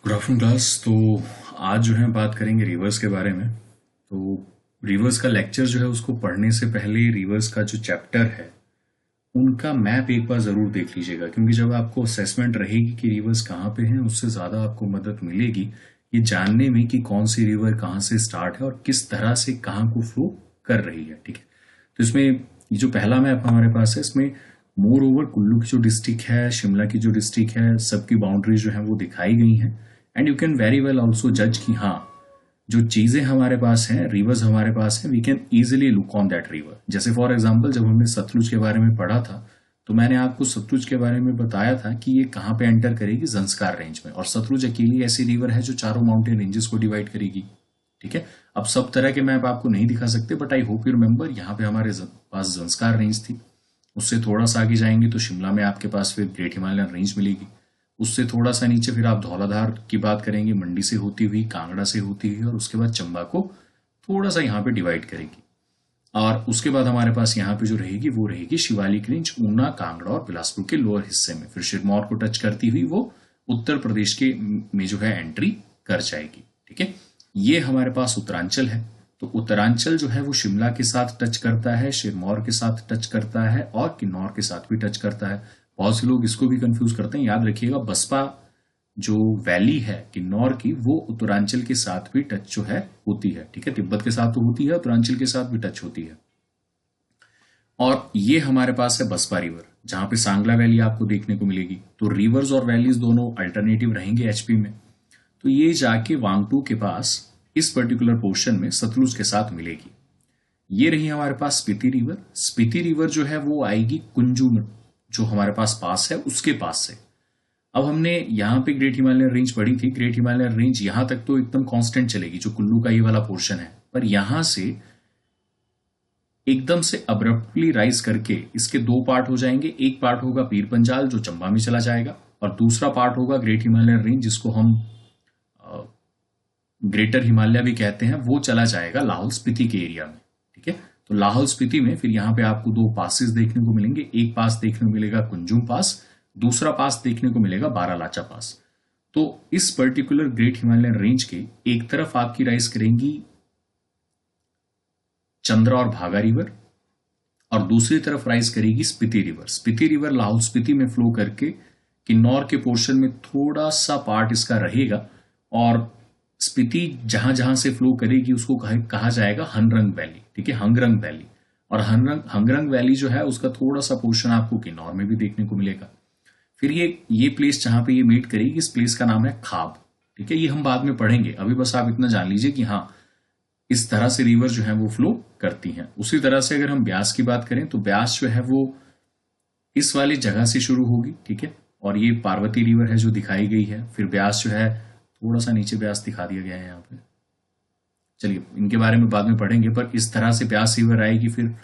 Good afternoon class. तो आज जो है बात करेंगे रिवर्स के बारे में। तो रिवर्स का लेक्चर जो है उसको पढ़ने से पहले रिवर्स का जो चैप्टर है उनका मैप एक बार ज़रूर देख लीजिएगा, क्योंकि जब आपको असेसमेंट रहेगी कि रिवर्स कहाँ पे हैं उससे ज़्यादा आपको मदद मिलेगी ये जानने में कि कौन सी रिवर कहाँ से स्टार्ट है और किस तरह से कहाँ को फ्लो कर रही है। ठीक है, तो इसमें ये जो पहला मैप हमारे पास है इसमें मोर ओवर कुल्लू की जो डिस्ट्रिक्ट है, शिमला की जो डिस्ट्रिक्ट है, सबकी बाउंड्रीज जो है वो दिखाई गई हैं। And you can very well also जज कि हाँ जो चीजें हमारे पास हैं, रिवर्स हमारे पास हैं, we can easily look on that river. जैसे फॉर एग्जांपल जब हमने सतलुज के बारे में पढ़ा था तो मैंने आपको सतलुज के बारे में बताया था कि ये कहाँ पे एंटर करेगी, जंस्कार रेंज में। और सतलुज अकेली ऐसी रिवर है जो चारों माउंटेन रेंजेस को डिवाइड करेगी। ठीक है, अब सब तरह के मैप आपको नहीं दिखा सकते, but I hope you remember यहाँ पे हमारे पास जंस्कार रेंज थी। उससे थोड़ा सा आगे जाएंगे तो शिमला में आपके पास फिर ग्रेट हिमालयन रेंज मिलेगी। उससे थोड़ा सा नीचे फिर आप धौलाधार की बात करेंगे, मंडी से होती हुई, कांगड़ा से होती हुई, और उसके बाद चंबा को थोड़ा सा यहाँ पे डिवाइड करेगी। और उसके बाद हमारे पास यहाँ पे जो रहेगी वो रहेगी शिवालिक रेंज, ऊना, कांगड़ा और बिलासपुर के लोअर हिस्से में। फिर सिरमौर को टच करती हुई वो उत्तर प्रदेश के में जो है एंट्री कर जाएगी। ठीक है, ये हमारे पास उत्तरांचल है। तो उत्तरांचल जो है वो शिमला के साथ टच करता है, सिरमौर के साथ टच करता है और किन्नौर के साथ भी टच करता है। बहुत से लोग इसको भी कंफ्यूज करते हैं। याद रखिएगा बसपा जो वैली है किन्नौर की वो उत्तरांचल के साथ भी टच जो है होती है। ठीक है, तिब्बत के साथ तो होती है, उत्तरांचल के साथ भी टच होती है। और ये हमारे पास है बसपा रिवर, जहां पे सांगला वैली आपको देखने को मिलेगी। तो रिवर्स और वैलीज दोनों अल्टरनेटिव रहेंगे एचपी में। तो ये जाके वांगटू के पास इस पर्टिकुलर पोर्शन में सतलुज के साथ मिलेगी। ये रही हमारे पास स्पीति रिवर। स्पीति रिवर जो है वो आएगी कुंजू में, जो हमारे पास है उसके पास से। अब हमने यहाँ पे ग्रेट हिमालयन रेंज पढ़ी थी। ग्रेट हिमालयन रेंज यहां तक तो एकदम कांस्टेंट चलेगी, जो कुल्लू का ये वाला पोर्शन है। पर यहां से एकदम से अब्रप्टली राइज करके इसके दो पार्ट हो जाएंगे। एक पार्ट होगा पीर पंजाल जो चंबा में चला जाएगा, और दूसरा पार्ट होगा ग्रेट हिमालयन रेंज जिसको हम ग्रेटर हिमालय भी कहते हैं, वो चला जाएगा लाहौल स्पीति के एरिया में। ठीक है, तो लाहौल स्पीति में फिर यहाँ पे आपको दो पासेस देखने को मिलेंगे। एक पास देखने को मिलेगा कुंजुम पास, दूसरा पास देखने को मिलेगा बारालाचा पास। तो इस पर्टिकुलर ग्रेट हिमालयन रेंज के एक तरफ आपकी राइज करेंगी चंद्रा और भागा रिवर, और दूसरी तरफ राइज करेगी स्पीति रिवर। स्पीति रिवर लाहौल स्पीति में फ्लो करके किन्नौर के पोर्शन में थोड़ा सा पार्ट इसका रहेगा, और स्पीति जहां जहां से फ्लो करेगी उसको कहा जाएगा हंगरंग वैली। ठीक है, हंगरंग वैली। और हंगरंग वैली जो है उसका थोड़ा सा पोर्शन आपको किन्नौर में भी देखने को मिलेगा। फिर ये प्लेस जहां पे ये मीट करेगी, इस प्लेस का नाम है खाब। ठीक है, ये हम बाद में पढ़ेंगे, अभी बस आप इतना जान लीजिए कि हाँ इस तरह से रिवर जो है वो फ्लो करती हैं। उसी तरह से अगर हम ब्यास की बात करें तो ब्यास जो है वो इस वाली जगह से शुरू होगी। ठीक है, और ये पार्वती रिवर है जो दिखाई गई है। फिर ब्यास जो है थोड़ा सा नीचे ब्यास दिखा दिया गया है यहाँ पे, चलिए इनके बारे में बाद में पढ़ेंगे। पर इस तरह से ब्यास रिवर आएगी, फिर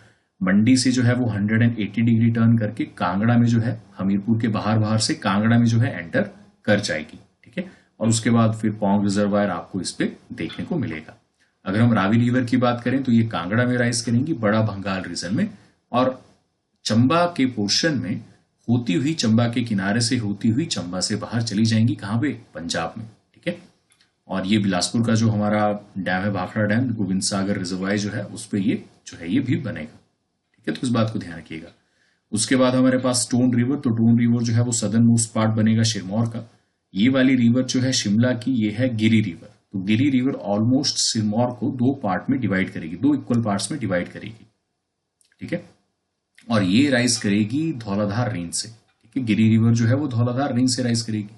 मंडी से जो है वो 180 डिग्री टर्न करके कांगड़ा में जो है, हमीरपुर के बाहर से कांगड़ा में जो है एंटर कर जाएगी। ठीक है, और उसके बाद फिर पौंग रिजर्वायर आपको इस पे देखने को मिलेगा। अगर हम रावी रिवर की बात करें तो ये कांगड़ा में राइज करेंगी, बड़ा भंगाल रीजन में, और चंबा के पोर्शन में होती हुई, चंबा के किनारे से होती हुई चंबा से बाहर चली जाएंगी। कहां पे? पंजाब में। ठीक है, और ये बिलासपुर का जो हमारा डैम है, भाखड़ा डैम, गोविंद सागर रिजर्वायर जो है उस पर ये जो है ये भी बनेगा। ठीक है, तो इस बात को ध्यान रखिएगा। उसके बाद हमारे पास टोन रिवर। तो टोन रिवर जो है वो सदर्न मोस्ट पार्ट बनेगा सिरमौर का। ये वाली रिवर जो है शिमला की, ये है गिरी रिवर। तो गिरी रिवर ऑलमोस्ट सिरमौर को दो पार्ट में डिवाइड करेगी, दो इक्वल पार्ट्स में डिवाइड करेगी। ठीक है, और ये राइज करेगी धौलाधार रेंज से। ठीक है, गिरी रिवर जो है वो धौलाधार रेंज से राइज करेगी।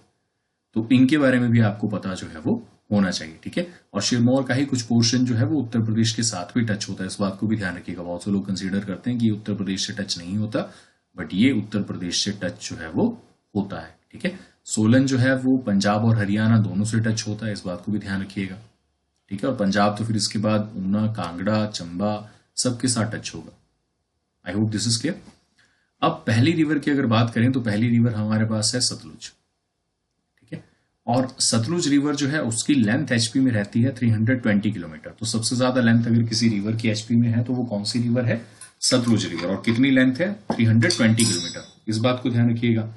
तो इनके बारे में भी आपको पता जो है वो होना चाहिए। ठीक है, और सिरमौर का ही कुछ पोर्शन जो है वो उत्तर प्रदेश के साथ भी टच होता है। इस बात को भी ध्यान रखिएगा। बहुत से लोग कंसीडर करते हैं कि ये उत्तर प्रदेश से टच नहीं होता, बट ये उत्तर प्रदेश से टच जो है वो होता है। ठीक है, सोलन जो है वो पंजाब और हरियाणा दोनों से टच होता है, इस बात को भी ध्यान रखिएगा। ठीक है, और पंजाब तो फिर इसके बाद ऊना, कांगड़ा, चंबा सबके साथ टच होगा। आई होप दिस इज क्लियर। अब पहली रिवर की अगर बात करें तो पहली रिवर हमारे पास है सतलुज। ठीक है, और सतलुज रिवर जो है उसकी लेंथ एचपी में रहती है 320 किलोमीटर। तो सबसे ज्यादा लेंथ अगर किसी रिवर की एचपी में है तो वो कौन सी रिवर है? सतलुज रिवर। और कितनी लेंथ है? 320 किलोमीटर। इस बात को ध्यान रखिएगा।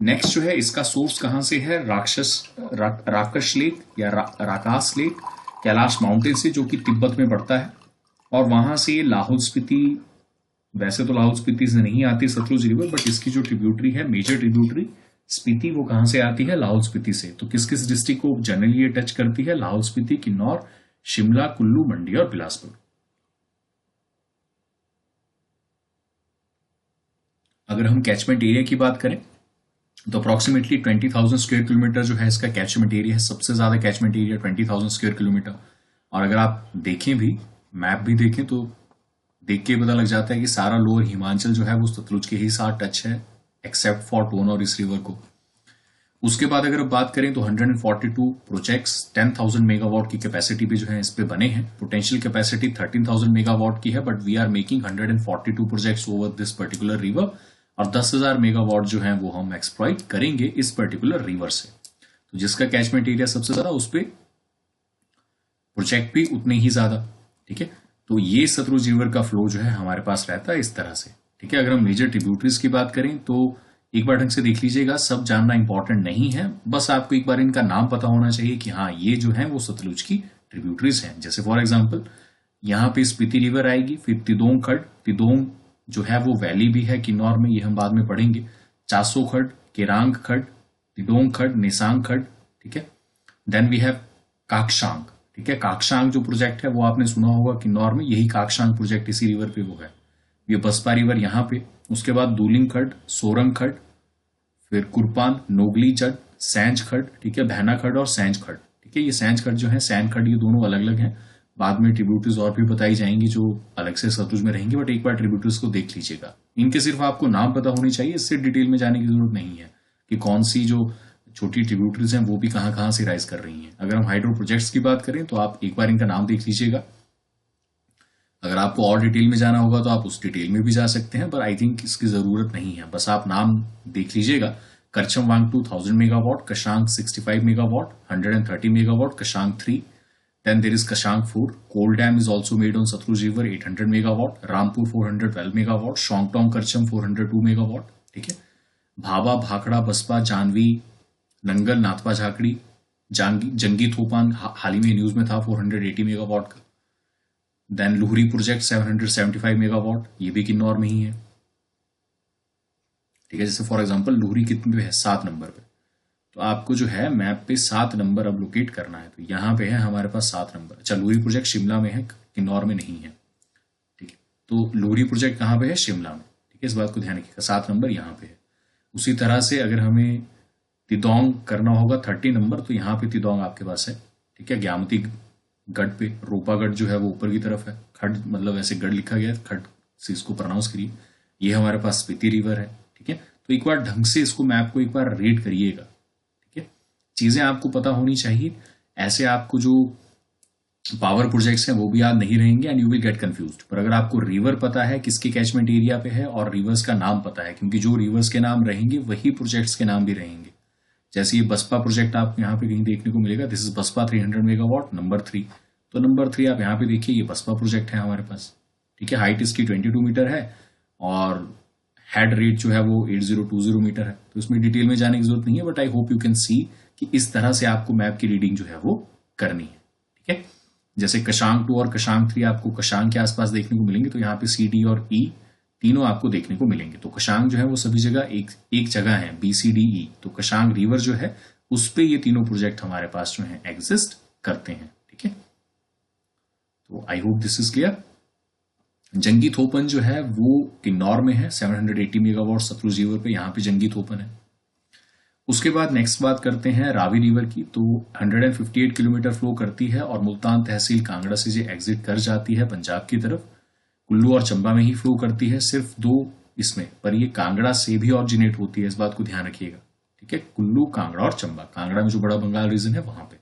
नेक्स्ट जो है इसका सोर्स कहाँ से है, राकश लेक या राकास लेक, कैलाश माउंटेन से, जो कि तिब्बत में पड़ता है। और वहां से ये लाहौल स्पीति, वैसे तो लाहौल स्पीति से नहीं आती सतलुज रिवर, बट इसकी जो ट्रिब्यूटरी है, मेजर ट्रिब्यूटरी स्पीति, वो कहां से आती है, लाहौल स्पीति से। तो किस किस डिस्ट्रिक्ट को जनरली ये टच करती है, लाहौल स्पीति, किन्नौर, शिमला, कुल्लू, मंडी और बिलासपुर। अगर हम कैचमेंट एरिया की बात करें तो अप्रोक्सीमेटली 20,000 स्क्वायर किलोमीटर जो है इसका कैचमेंट एरिया है। सबसे ज्यादा कैचमेंट एरिया 20,000 स्क्वायर किलोमीटर। और अगर आप देखें भी, मैप भी देखें, तो देख के पता लग जाता है कि सारा लोअर हिमाचल जो है वो सतलुज के ही साथ टच है, एक्सेप्ट फॉर टोन और इस रिवर को। उसके बाद अगर आप बात करें तो 142 प्रोजेक्ट्स 10,000 मेगावाट की कैपेसिटी पे जो है इस पे बने हैं। पोटेंशियल कैपेसिटी 13,000 मेगावाट की है, but we are making 142 projects over this particular river. और 10,000 मेगावाट जो है वो हम एक्सप्लॉइट करेंगे इस पर्टिकुलर रिवर से। तो जिसका कैचमेंट एरिया सबसे ज्यादा, उस पर प्रोजेक्ट भी उतने ही ज्यादा। ठीक है, तो ये सतलुज रिवर का फ्लो जो है हमारे पास रहता है इस तरह से। ठीक है, अगर हम मेजर ट्रिब्यूटरीज की बात करें तो एक बार ढंग से देख लीजिएगा, सब जानना इंपॉर्टेंट नहीं है, बस आपको एक बार इनका नाम पता होना चाहिए कि हाँ ये जो है वो सतलुज की ट्रिब्यूटरीज हैं। जैसे फॉर एग्जाम्पल यहाँ पे स्पीति रिवर आएगी, फिर तिदोंग खड, तिदोंग जो है वो वैली भी है किन्नौर में, ये हम बाद में पढ़ेंगे। चासो खड, केरांग खड, तिदोंग खड, नेसांग खड। ठीक है, देन वी हैव काकशांग। ठीक है, काकशांग जो प्रोजेक्ट है वो आपने सुना होगा किन्नौर में, यही काकशांग प्रोजेक्ट इसी रिवर पे वो है। ये बसपा रिवर यहाँ पे। उसके बाद दूलिंग खड, सोरंग खड, फिर कुरपान, नोगली जड, सैंज खड। ठीक है, भैना खड और सैंज खड। ठीक है, ये सैंज खड जो है, सैंज खड, ये दोनों अलग अलग हैं। बाद में ट्रिब्यूटरीज और भी बताई जाएंगी जो अलग से सतलुज में रहेंगी, बट एक बार ट्रिब्यूटरीज को देख लीजिएगा। इनके सिर्फ आपको नाम पता होनी चाहिए, इससे डिटेल में जाने की जरूरत नहीं है कि कौन सी जो छोटी ट्रिब्यूटरीज हैं वो भी कहाँ कहाँ से राइज कर रही हैं। अगर हम हाइड्रो प्रोजेक्ट्स की बात करें तो आप एक बार इनका नाम देख लीजिएगा। अगर आपको और डिटेल में जाना होगा तो आप उस डिटेल में भी जा सकते हैं, पर आई थिंक इसकी जरूरत नहीं है, बस आप नाम देख लीजिएगा। Karcham Wangtoo 1000 megawatt, Kashang 65 megawatt, 130 megawatt, Kashang 3। Then there is Kashang 4. Coal dam is also made on Satluj River, 800 megawatt. Rampur 412 megawatt. Shongtong Karcham 402 megawatt. ठीक है, भाभा, भाखड़ा, बसपा, जानवी, नंगल, नाथपा झाकड़ी, जंगी थोपान हाल ही में न्यूज में था 480 मेगावाट का। देन लुहरी प्रोजेक्ट 775 मेगावाट, ये भी किन्नौर में ही है। ठीक है, जैसे फॉर एग्जांपल लुहरी कितने पे है, 7 नंबर पे, तो आपको जो है मैप पे 7 नंबर अब लोकेट करना है। तो यहाँ पे है हमारे पास 7 नंबर। अच्छा, लुहरी प्रोजेक्ट शिमला में है, किन्नौर में नहीं है। ठीक है, तो लुहरी प्रोजेक्ट कहाँ पे है, शिमला में। ठीक है, इस बात को ध्यान रखिएगा, 7 नंबर यहाँ पे है। उसी तरह से अगर हमें तिदोंग करना होगा 30 नंबर, तो यहाँ पे तिदोंग आपके पास है। ठीक है, ग्यामती गढ़ पे, रोपा गढ़ जो है वो ऊपर की तरफ है, खड मतलब ऐसे गढ़ लिखा गया है, खड से इसको प्रोनाउंस करिए। ये हमारे पास स्पीति रिवर है। ठीक है, तो एक बार ढंग से इसको मैप को एक बार रीड करिएगा। चीजें आपको पता होनी चाहिए, ऐसे आपको जो पावर प्रोजेक्ट्स हैं वो भी याद नहीं रहेंगे and you will get confused. पर अगर आपको रिवर पता है किसके कैचमेंट एरिया पे है और रिवर्स का नाम पता है, क्योंकि जो रिवर्स के नाम रहेंगे वही प्रोजेक्ट्स के नाम भी रहेंगे। जैसे ये बसपा प्रोजेक्ट आप यहाँ पे कहीं देखने को मिलेगा, this is Baspa 300 megawatt, number 3। तो नंबर 3 आप यहाँ पे देखिए, ये बसपा प्रोजेक्ट है हमारे पास। ठीक है, हाइट इसकी 22 मीटर है और हेड रेट जो है वो 8020 मीटर है। तो इसमें डिटेल में जाने की जरूरत नहीं है, but I hope you can see कि इस तरह से आपको मैप की रीडिंग जो है वो करनी है। ठीक है, जैसे कशांग 2 और कशांग 3 आपको कशांग के आसपास देखने को मिलेंगे, तो यहाँ पे सी, डी और ई तीनों आपको देखने को मिलेंगे। तो कशांग जो है वो सभी जगह एक जगह है, बी, सी, डी, ई। तो कशांग रिवर जो है उस पे ये तीनों प्रोजेक्ट हमारे पास जो है एग्जिस्ट करते हैं। ठीक है, तो I hope this is clear. Jangi Thopan जो है वो किन्नौर में है, 780 मेगावाट सतलुज रिवर पे, यहाँ पे जंगी थोपन है। उसके बाद नेक्स्ट बात करते हैं रावी रिवर की। तो 158 किलोमीटर फ्लो करती है और मुल्तान तहसील कांगड़ा से जो एग्जिट कर जाती है पंजाब की तरफ। कुल्लू और चंबा में ही फ्लो करती है, सिर्फ 2 इसमें, पर ये कांगड़ा से भी ऑरिजिनेट होती है, इस बात को ध्यान रखिएगा। ठीक है, कुल्लू, कांगड़ा और चंबा। कांगड़ा में जो बड़ा बंगाल रीजन है वहां पे।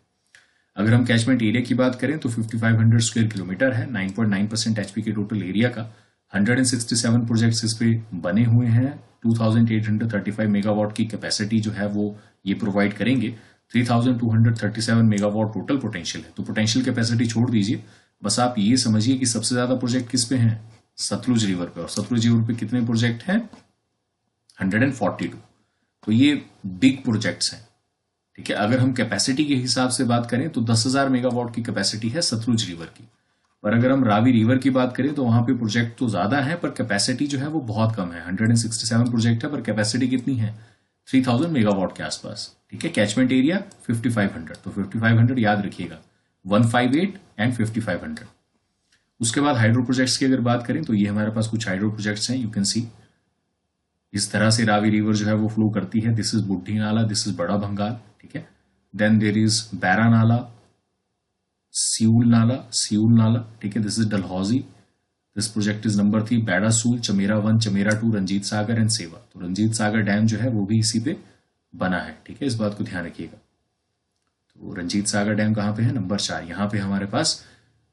अगर हम कैचमेंट एरिया की बात करें तो 5500 स्क्वायर किलोमीटर है, 9.9% एचपी के टोटल एरिया का। 167 प्रोजेक्ट्स इस पे बने हुए हैं। 2835 मेगावाट की कैपेसिटी जो है वो ये प्रोवाइड करेंगे। 3237 मेगावाट टोटल पोटेंशियल है। तो पोटेंशियल कैपेसिटी छोड़ दीजिए, बस आप ये समझिए कि सबसे ज्यादा प्रोजेक्ट किस पे हैं, सतलुज रिवर पे। और सतलुज रिवर पे कितने प्रोजेक्ट हैं, 142। तो ये बिग प्रोजेक्ट्स हैं, ठीक है। अगर हम कैपेसिटी के हिसाब से बात करें तो 10,000 मेगावाट की कैपेसिटी है सतलुज रिवर की, पर अगर हम रावी रिवर की बात करें तो वहां पे प्रोजेक्ट तो ज्यादा है पर कैपेसिटी जो है वो बहुत कम है। 167 प्रोजेक्ट है पर कैपेसिटी कितनी है, 3000 मेगावाट के आसपास, ठीक है। कैचमेंट एरिया 5500, तो 5500 याद रखिएगा, 158 एंड 5500। उसके बाद हाइड्रो प्रोजेक्ट्स की अगर बात करें तो ये हमारे पास कुछ हाइड्रो प्रोजेक्ट्स हैं। यू कैन सी इस तरह से रावी रिवर जो है वो फ्लो करती है। दिस इज बुढ़ी नाला, दिस इज बड़ा भंगाल, ठीक है। देन देर इज बैरा नाला, सियूल नाला, ठीक है। This is Dalhousie. This project is number 3, Bairasiul, Chamera 1, Chamera 2, Ranjit Sagar and Sewa. तो रंजीत सागर डैम जो है वो भी इसी पे बना है, ठीक है। इस बात को ध्यान रखिएगा। तो रंजीत सागर डैम कहाँ पे है, नंबर 4। यहाँ पे हमारे पास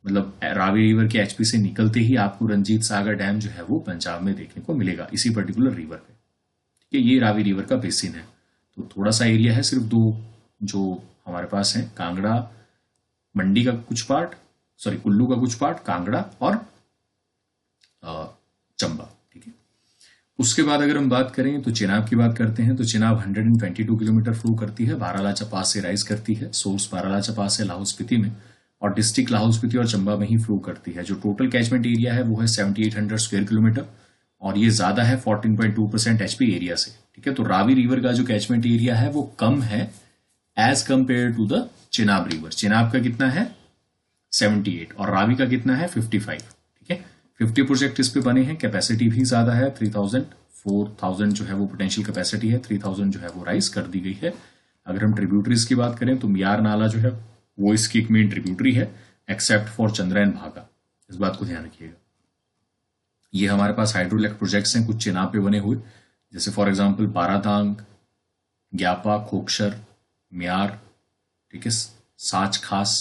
मतलब रावी रिवर के एचपी से निकलते ही आपको रंजीत सागर डैम जो है वो पंजाब में देखने को मिलेगा, इसी पर्टिकुलर रिवर पे, ठीक है। ये रावी रिवर का बेसिन है। तो थोड़ा सा एरिया है, सिर्फ 2 जो हमारे पास है, कांगड़ा मंडी का कुछ पार्ट, सॉरी कुल्लू का कुछ पार्ट, कांगड़ा और चंबा, ठीक है। उसके बाद अगर हम बात करें तो चिनाब की बात करते हैं। तो चिनाब 122 किलोमीटर फ्लो करती है, बारालाचा पास से राइज करती है। सोर्स बारालाचा पास है लाहौल स्पीति में, और डिस्ट्रिक्ट लाहौल स्पीति और चंबा में ही फ्लो करती है। जो टोटल कैचमेंट एरिया है वो है 7800 स्क्वायर किलोमीटर, और ये ज्यादा है 14.2% एचपी एरिया से, ठीक है। तो रावी रिवर का जो कैचमेंट एरिया है वो कम है as compare to the Chenab river. Chenab का कितना है 78 और रावी का कितना है 55, ठीक है। 50 प्रोजेक्ट इस पे बने हैं। कैपेसिटी भी ज्यादा है, 3000, 4000 जो है वो पोटेंशियल कैपेसिटी है, 3000 जो है वो राइज कर दी गई है। अगर हम ट्रिब्यूटरीज की बात करें तो मियार नाला जो है वो इसकी एक मेन ट्रिब्यूटरी है, एक्सेप्ट फॉर चंद्रैन भागा, इस बात को ध्यान रखिएगा। ये हमारे पास हाइड्रो इलेक्ट्रिक प्रोजेक्ट्स हैं कुछ चिनाब पे बने हुए, जैसे फॉर एग्जांपल बारातांग, ग्यापा, खोखसर, म्यार, ठीक है, साच खास।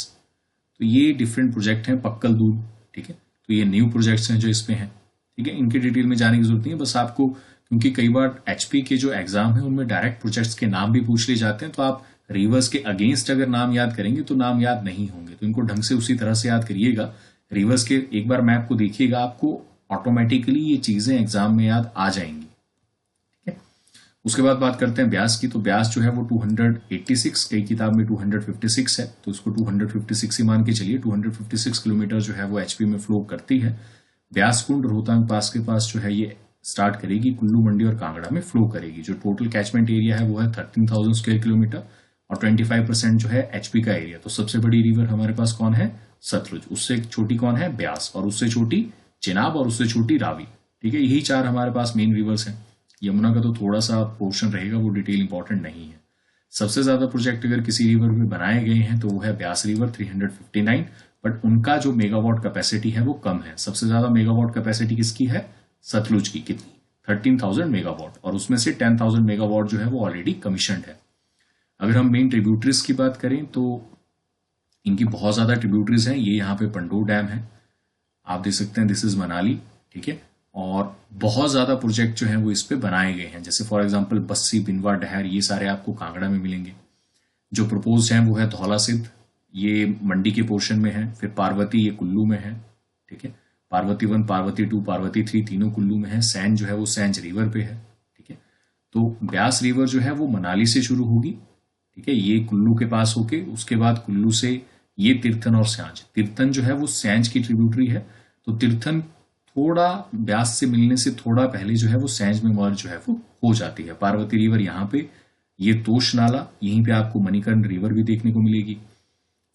तो ये डिफरेंट प्रोजेक्ट हैं, पक्कल दूर, ठीक है। तो ये न्यू प्रोजेक्ट्स हैं जो इस पे हैं, ठीक है। इनकी डिटेल में जाने की जरूरत नहीं है, बस आपको, क्योंकि कई बार एचपी के जो एग्जाम है उनमें डायरेक्ट प्रोजेक्ट्स के नाम भी पूछ लिए जाते हैं, तो आप रिवर्स के अगेंस्ट अगर नाम याद करेंगे तो नाम याद नहीं होंगे, तो इनको ढंग से उसी तरह से याद करिएगा। रिवर्स के एक बार मैप को देखिएगा, आपको ऑटोमेटिकली ये चीजें एग्जाम में याद आ जाएंगी, ठीक है। उसके बाद बात करते हैं ब्यास की। तो ब्यास जो है वो 286, कई किताब में 256 है, तो उसको 256 ही मान के चलिए। 256 किलोमीटर जो है वो एचपी में फ्लो करती है। ब्यास कुंड रोहतांग पास के पास जो है ये स्टार्ट करेगी, कुल्लू मंडी और कांगड़ा में फ्लो करेगी। जो टोटल कैचमेंट एरिया है वो है 13,000 स्क्वायर किलोमीटर, और 25% जो है एचपी का एरिया। तो सबसे बड़ी रिवर हमारे पास कौन है, सतलुज, उससे छोटी कौन है, ब्यास, और उससे छोटी चिनाब, और उससे छोटी रावी, ठीक है। यही 4 हमारे पास मेन रिवर्स हैं। यमुना का तो थोड़ा सा पोर्शन रहेगा, वो डिटेल इंपॉर्टेंट नहीं है। सबसे ज्यादा प्रोजेक्ट अगर किसी रिवर में बनाए गए हैं तो वो है ब्यास रिवर, 359, बट उनका जो मेगावाट कैपेसिटी है वो कम है। सबसे ज्यादा मेगावाट कैपेसिटी किसकी है, सतलुज की, कितनी, 13,000 मेगावाट, और उसमें से 10,000 मेगावाट जो है वो ऑलरेडी कमीशनड है। अगर हम मेन ट्रिब्यूटरीज की बात करें तो इनकी बहुत ज्यादा ट्रिब्यूटरीज हैं। ये यहाँ पे पंडोर डैम है, आप देख सकते हैं, दिस इज मनाली, ठीक है। और बहुत ज्यादा प्रोजेक्ट जो है वो इस पे बनाए गए हैं, जैसे फॉर एग्जांपल बस्सी, बिनवा, डहर, ये सारे आपको कांगड़ा में मिलेंगे। जो प्रपोज है वो है धौला सिद्ध, ये मंडी के पोर्शन में है। फिर पार्वती, ये कुल्लू में है, ठीक है। पार्वती 1, पार्वती 2, पार्वती 3 तीनों कुल्लू में है। सैंज जो है वो सैंज रिवर पे है, ठीक है। तो ब्यास रिवर जो है वो मनाली से शुरू होगी, ठीक है, ये कुल्लू के पास होके, उसके बाद कुल्लू से ये तीर्थन और सैंज। तीर्थन जो है वो सैंज की ट्रिब्यूटरी है, तो तीर्थन थोड़ा ब्यास से मिलने से थोड़ा पहले जो है वो सैंज में मर्ज जो है वो हो जाती है। पार्वती रिवर यहाँ पे, ये तोश नाला, यहीं पे आपको मणिकर्ण रिवर भी देखने को मिलेगी।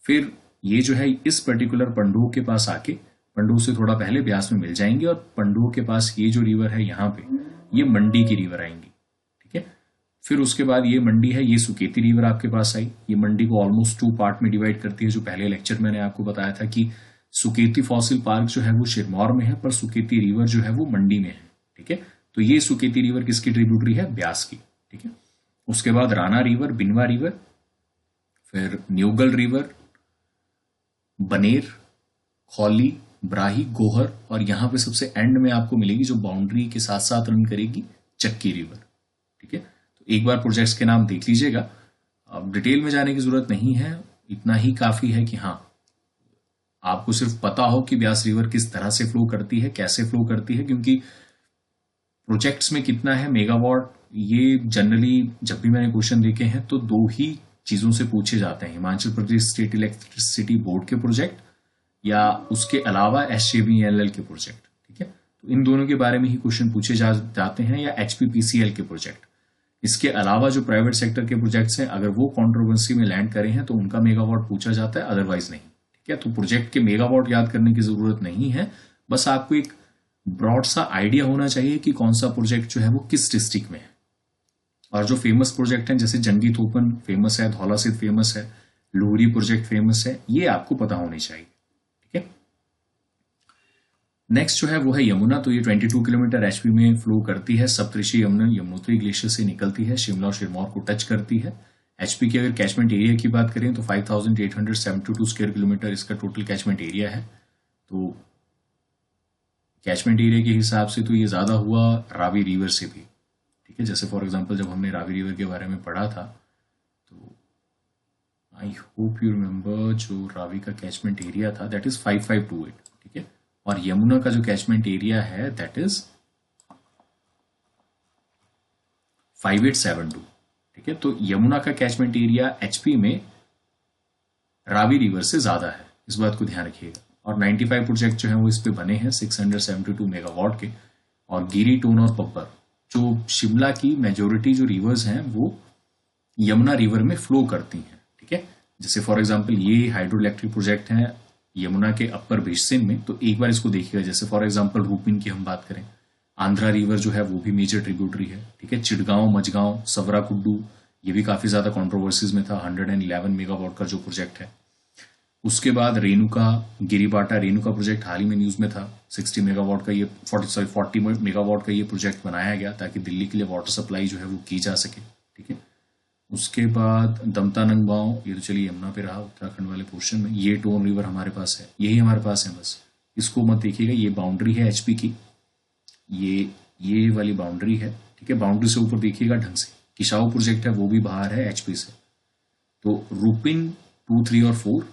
फिर ये जो है इस पर्टिकुलर पंडोह के पास आके, पंडोह से थोड़ा पहले ब्यास में मिल जाएंगे, और पंडोह के पास ये जो रिवर है यहाँ पे, ये मंडी की रिवर आएंगी, ठीक है। फिर उसके बाद ये मंडी है, ये सुकेती रिवर आपके पास आई। ये मंडी को ऑलमोस्ट 2 पार्ट में डिवाइड करती है। जो पहले लेक्चर मैंने आपको बताया था कि सुकेती फॉसिल पार्क जो है वो सिरमौर में है, पर सुकेती रिवर जो है वो मंडी में है, ठीक है। तो ये सुकेती रिवर किसकी ट्रिब्यूटरी है, ब्यास की, ठीक है। उसके बाद राणा रिवर, बिनवा रिवर, फिर न्यूगल रिवर, बनेर, खौली, ब्राही, गोहर, और यहां पे सबसे एंड में आपको मिलेगी जो बाउंड्री के साथ साथ रन करेगी, चक्की रिवर, ठीक है। तो एक बार प्रोजेक्ट्स के नाम देख लीजिएगा, अब डिटेल में जाने की जरूरत नहीं है, इतना ही काफी है कि हाँ आपको सिर्फ पता हो कि ब्यास रिवर किस तरह से फ्लो करती है, कैसे फ्लो करती है, क्योंकि प्रोजेक्ट्स में कितना है मेगावाट ये जनरली जब भी मैंने क्वेश्चन देखे हैं तो दो ही चीजों से पूछे जाते हैं, Himachal Pradesh state electricity board के प्रोजेक्ट या उसके अलावा SJVN के प्रोजेक्ट। ठीक है, तो इन दोनों के बारे में ही क्वेश्चन पूछे जाते हैं, या HPPCL के प्रोजेक्ट। इसके अलावा जो प्राइवेट सेक्टर के प्रोजेक्ट्स हैं, अगर वो कंट्रोवर्सी में लैंड करे हैं तो उनका मेगावाट पूछा जाता है, अदरवाइज नहीं। ठीक है, तो प्रोजेक्ट के मेगावाट याद करने की जरूरत नहीं है, बस आपको एक ब्रॉड सा आइडिया होना चाहिए कि कौन सा प्रोजेक्ट जो है वो किस डिस्ट्रिक्ट में है। और जो फेमस प्रोजेक्ट हैं जैसे जंगी थोपन फेमस है, धौलासिद्ध फेमस है, लोहरी प्रोजेक्ट फेमस है, ये आपको पता होनी चाहिए। ठीक है, नेक्स्ट जो है वो है यमुना। तो ये 22 किलोमीटर HP में फ्लो करती है। सप्तऋषि यमुना यमुनोत्री ग्लेशियर से निकलती है, शिमला और सिरमौर को टच करती है। HP की अगर कैचमेंट एरिया की बात करें तो 5872 स्क्वायर किलोमीटर इसका टोटल कैचमेंट एरिया है। तो कैचमेंट एरिया के हिसाब से तो ये ज्यादा हुआ रावी रिवर से भी। ठीक है, जैसे फॉर एग्जांपल जब हमने रावी रिवर के बारे में पढ़ा था तो आई होप यू रिमेंबर, जो रावी का कैचमेंट एरिया था दैट इज 5528। ठीक है, और यमुना का जो कैचमेंट एरिया है दैट इज 5872। ठीक है, तो यमुना का कैचमेंट एरिया HP में रावी रिवर से ज्यादा है, इस बात को ध्यान रखिएगा। और 95 प्रोजेक्ट जो है वो इस पे बने हैं 672 मेगावाट के। और गिरी, टोन और पब्बर, जो शिमला की मेजोरिटी जो रिवर्स हैं वो यमुना रिवर में फ्लो करती हैं। ठीक है, जैसे फॉर एग्जांपल ये हाइड्रो इलेक्ट्रिक प्रोजेक्ट हैं यमुना के अपर बेसिन में, तो एक बार इसको देखिएगा। जैसे फॉर एग्जांपल रूपिन की हम बात करें, आंध्रा रिवर जो है वो भी मेजर ट्रिब्यूटरी है। ठीक है, चिड़गांव, मझगांव, सवरा कुड्डू, ये भी काफी ज्यादा कंट्रोवर्सीज में था। 111 मेगावाट का जो प्रोजेक्ट है। उसके बाद रेणुका, गिरिबाटा, रेणुका प्रोजेक्ट हाल ही में न्यूज में था। 60 मेगावाट का ये 40 मेगावाट का ये प्रोजेक्ट बनाया गया ताकि दिल्ली के लिए वाटर सप्लाई जो है वो की जा सके। ठीक है, उसके बाद दमता नंगबांव, ये तो चलिए यमुना पे रहा उत्तराखंड वाले पोर्शन में। ये टोन रिवर हमारे पास है, यही हमारे पास है, बस इसको मत देखिएगा। ये बाउंड्री है HP की, ये वाली बाउंड्री है। ठीक है, बाउंड्री से ऊपर देखिएगा ढंग से। किसाऊ प्रोजेक्ट है वो भी बाहर है HP से। तो रूपिन 2, 3 और 4,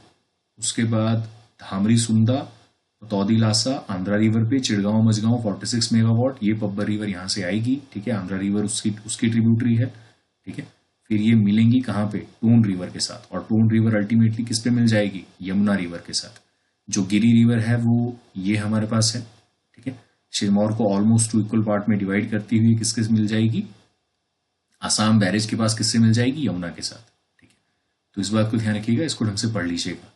उसके बाद धामरी सुंदा, तौदी लासा, आंध्रा रिवर पे, चिड़गांव मझगांव 46 मेगावाट। ये पब्बर रिवर यहाँ से आएगी। ठीक है, आंध्रा रिवर उसकी ट्रिब्यूटरी है। ठीक है, फिर ये मिलेंगी कहाँ पे, टोन रिवर के साथ। और टोन रिवर अल्टीमेटली किस पे मिल जाएगी, यमुना रिवर के साथ। जो गिरी रिवर है वो ये हमारे पास है। ठीक है, सिरमौर को ऑलमोस्ट 2 इक्वल पार्ट में डिवाइड करती हुई किसके मिल जाएगी, आसाम बैरेज के पास किससे मिल जाएगी, यमुना के साथ। ठीक है, तो इस बात को ध्यान रखिएगा, इसको ढंग से पढ़ लीजिएगा।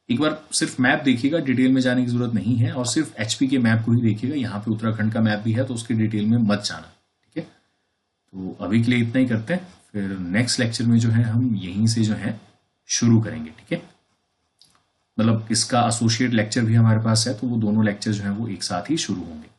एक बार सिर्फ मैप देखिएगा, डिटेल में जाने की जरूरत नहीं है। और सिर्फ HP के मैप को ही देखिएगा, यहाँ पे उत्तराखंड का मैप भी है तो उसकी डिटेल में मत जाना। ठीक है, तो अभी के लिए इतना ही करते हैं, फिर नेक्स्ट लेक्चर में जो है हम यहीं से जो है शुरू करेंगे। ठीक है, मतलब इसका एसोसिएट लेक्चर भी हमारे पास है, तो वो दोनों लेक्चर जो है वो एक साथ ही शुरू होंगे।